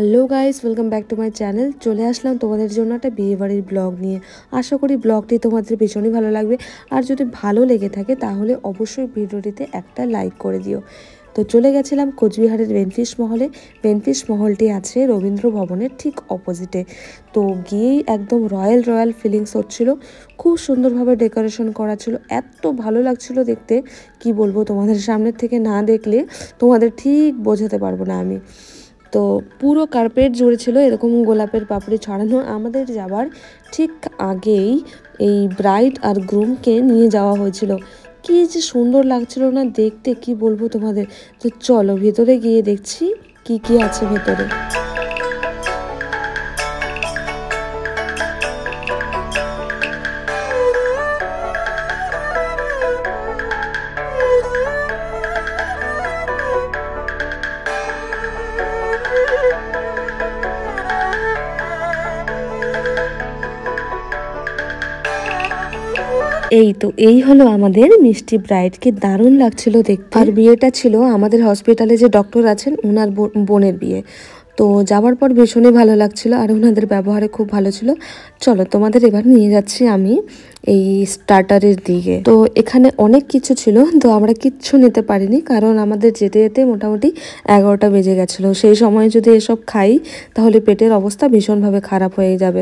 Hello guys, welcome back to my channel. চলে আসলাম তোমাদের জন্য একটা বিয়েবাড়ির ব্লগ নিয়ে। আশা করি ব্লগটি তোমাদের ভীষণই ভালো লাগবে। আর যদি ভালো লেগে থাকে তাহলে অবশ্যই ভিডিওটিতে একটা লাইক করে দিও। তো চলে গেছিলাম কোচবিহারের বেনফিশ মহলে। বেনফিশ মহলটি আছে রবীন্দ্র ভবনের ঠিক অপোজিটে। তো গিয়েই একদম রয়্যাল রয়্যাল ফিলিংস হচ্ছিল। খুব সুন্দরভাবে ডেকোরেশন করা ছিল, এত ভালো লাগছিল দেখতে, কি বলবো, তোমাদের সামনের থেকে না দেখলে তোমাদের ঠিক বোঝাতে পারবো না আমি। তো পুরো কার্পেট জুড়ে ছিল এরকম গোলাপের পাপড়ি ছড়ানো। আমাদের যাবার ঠিক আগেই এই ব্রাইড আর গ্রুমকে নিয়ে যাওয়া হয়েছিল। কি যে সুন্দর লাগছিল না দেখতে, কি বলবো তোমাদের। তো চলো ভেতরে গিয়ে দেখছি কি কি আছে ভেতরে। এই হলো আমাদের মিষ্টি ব্রাইড। কি দারুণ লাগছিল দেখতে। আর বিয়েটা ছিল আমাদের হসপিটালে যে ডক্টর আছেন ওনার বোনের বিয়ে। তো যাওয়ার পর ভীষণই ভালো লাগছিল আর ওনাদের ব্যবহারে খুব ভালো ছিল। চলো তোমাদের এবার নিয়ে যাচ্ছি আমি এই স্টার্টারের দিকে। তো এখানে অনেক কিছু ছিল, তো আমরা কিচ্ছু নিতে পারিনি কারণ আমাদের যেতে যেতে মোটামুটি 11টা বেজে গেছিলো। সেই সময় যদি এসব খাই তাহলে পেটের অবস্থা ভীষণভাবে খারাপ হয়ে যাবে।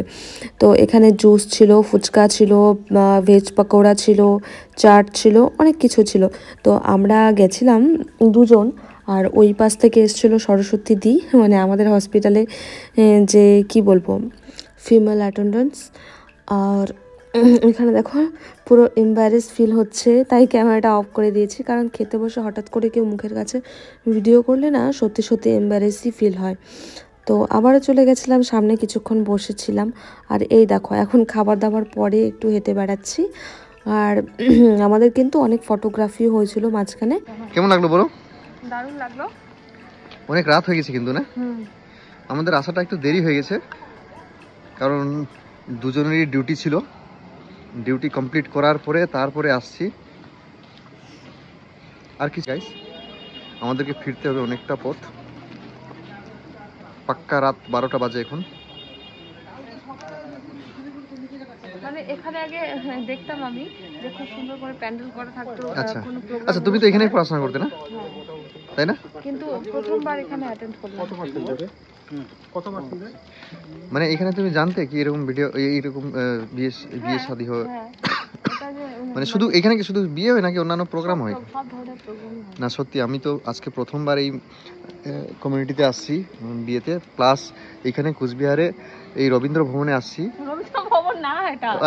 তো এখানে জুস ছিল, ফুচকা ছিল, ভেজ পকোড়া ছিল, চাট ছিল, অনেক কিছু ছিল। তো আমরা গেছিলাম দুজন, আর ওই পাশ থেকে এসেছিলো সরস্বতী দি, মানে আমাদের হসপিটালে যে কি বলবো ফিমেল অ্যাটেন্ডেন্টস। আর এখানে দেখো পুরো এম্বারেস ফিল হচ্ছে, তাই ক্যামেরাটা অফ করে দিয়েছি, কারণ খেতে বসে হঠাৎ করে কেউ মুখের কাছে ভিডিও করলে না সত্যি সত্যি এম্বারেসই ফিল হয়। তো আবারও চলে গেছিলাম সামনে, কিছুক্ষণ বসেছিলাম। আর এই দেখো এখন খাবার দাবার পরে একটু হেঁটে বেড়াচ্ছি। আর আমাদের কিন্তু অনেক ফটোগ্রাফি হয়েছিল মাঝখানে। কেমন লাগলো বলো? দারুণ লাগলো। অনেক রাত হয়ে গেছে কিন্তু না, আমাদের আসাটা একটু দেরি হয়ে গেছে কারণ দুজনেরই ডিউটি ছিল। ডিউটি কমপ্লিট করার পরে তারপরে আসছি। আর কি গাইস, আমাদেরকে ফিরতে হবে অনেকটা পথ। পাক্কা রাত 12টা বাজে এখন। মানে এখানে আগে দেখতাম আমি যে খুব সুন্দর করে প্যান্ডেল করা থাকতো। আচ্ছা আচ্ছা, তুমি তো এখানেই পড়াশোনা করতে না, তাই না? কিন্তু প্রথমবার এখানে অ্যাটেন্ড করলাম। মানে এখানে তুমি জানতে কি এরকম ভিডিও, এইরকম বিয়ে শাদী হয়? মানে শুধু এখানে কি শুধু বিয়ে হয় নাকি অন্যান্য প্রোগ্রাম হয়? না সত্যি, আমি তো আজকে প্রথমবার এই কমিউনিটিতে আসছি বিয়েতে, প্লাস এখানে কোচবিহারে এই রবীন্দ্র ভবনে আসছি।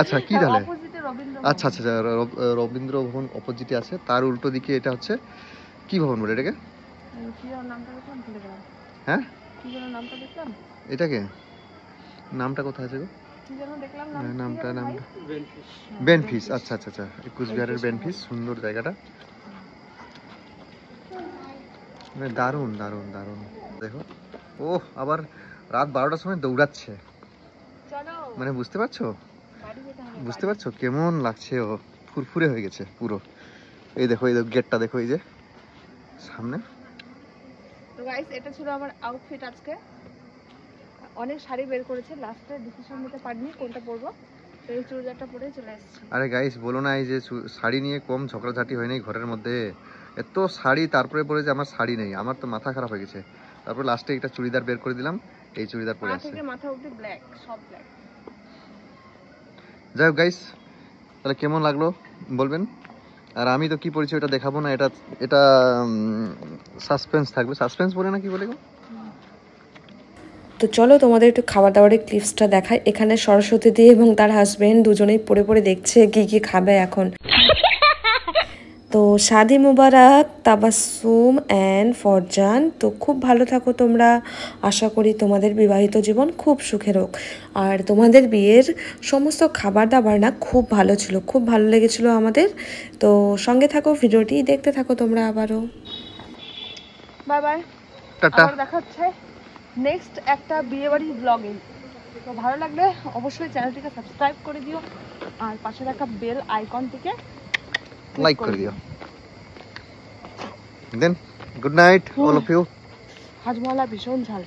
আচ্ছা কি তাহলে, আচ্ছা আচ্ছা রবীন্দ্র ভবন অপোজিটে আছে, তার উল্টো দিকে এটা হচ্ছে কি ভবন বলে এটাকে? হ্যাঁ এটাকে নামটা কোথায় আছে গো? নামটা বেনফিশ। আচ্ছা আচ্ছা আচ্ছা, কোচবিহারের বেনফিশ, সুন্দর জায়গাটা, মানে দারুণ দারুণ দারুণ। দেখো ও আবার রাত 12টার সময় দৌড়াচ্ছে, মানে বুঝতে পারছো কেমন লাগছে, ও ফুরফুরে হয়ে গেছে পুরো। এই দেখো, এই গেটটা দেখো, এই যে সামনে। তো গাইস এটা ছিল আমার আউটফিট আজকে। অনেক শাড়ি বের করেছে, লাস্টে ডিসিশন নিতে পারিনি কোনটা পরবো, তো এই চুড়িদারটা পরে চলে আসছি। আরে গাইস বলো না, এই যে শাড়ি নিয়ে কম ঝগড়াঝাটি হয় নাই ঘরের মধ্যে। এত শাড়ি, তারপরে বলে যে আমার শাড়ি নেই, আমার তো মাথা খারাপ হয়ে গেছে। তারপর লাস্টে একটা চুড়িদার বের করে দিলাম, এই চুড়িদার পরে আসছে। মাথা অবধি ব্ল্যাক, সব ব্ল্যাক। যাই হোক গাইস, তাহলে কেমন লাগলো বলবেন। আর আমি তো কি পড়েছি ওটা দেখাবো না, এটা এটা সাসপেন্স থাকবে। সাসপেন্স বলে না কি বলে গো? তো চলো তোমাদের একটু খাবার দাবারের ক্লিপসটা দেখাই। এখানে সরস্বতী দি এবং তার হাজবেন্ড দুজনেই পড়ে পড়ে দেখছে কি কি খাবে এখন। তো শাদি মুবারক তাবাসসুম অ্যান্ড ফরজান। তো খুব ভালো থাকো তোমরা, আশা করি তোমাদের বিবাহিত জীবন খুব সুখের হোক। আর তোমাদের বিয়ের সমস্ত খাবার দাবার না খুব ভালো ছিল, খুব ভালো লেগেছিল আমাদের। তো সঙ্গে থাকো, ভিডিওটি দেখতে থাকো তোমরা আবারও। বাই বাই, টাটা, দেখা হচ্ছে নেক্সট একটা বিয়েবাড়ির ব্লগে। তো ভালো লাগলে অবশ্যই চ্যানেলটিকে সাবস্ক্রাইব করে দিও, আর পাশে রাখা বেল আইকনটিকে লাইক করে দিও। Then good night all of you. হাজমহলা ভীষণ ঝাল।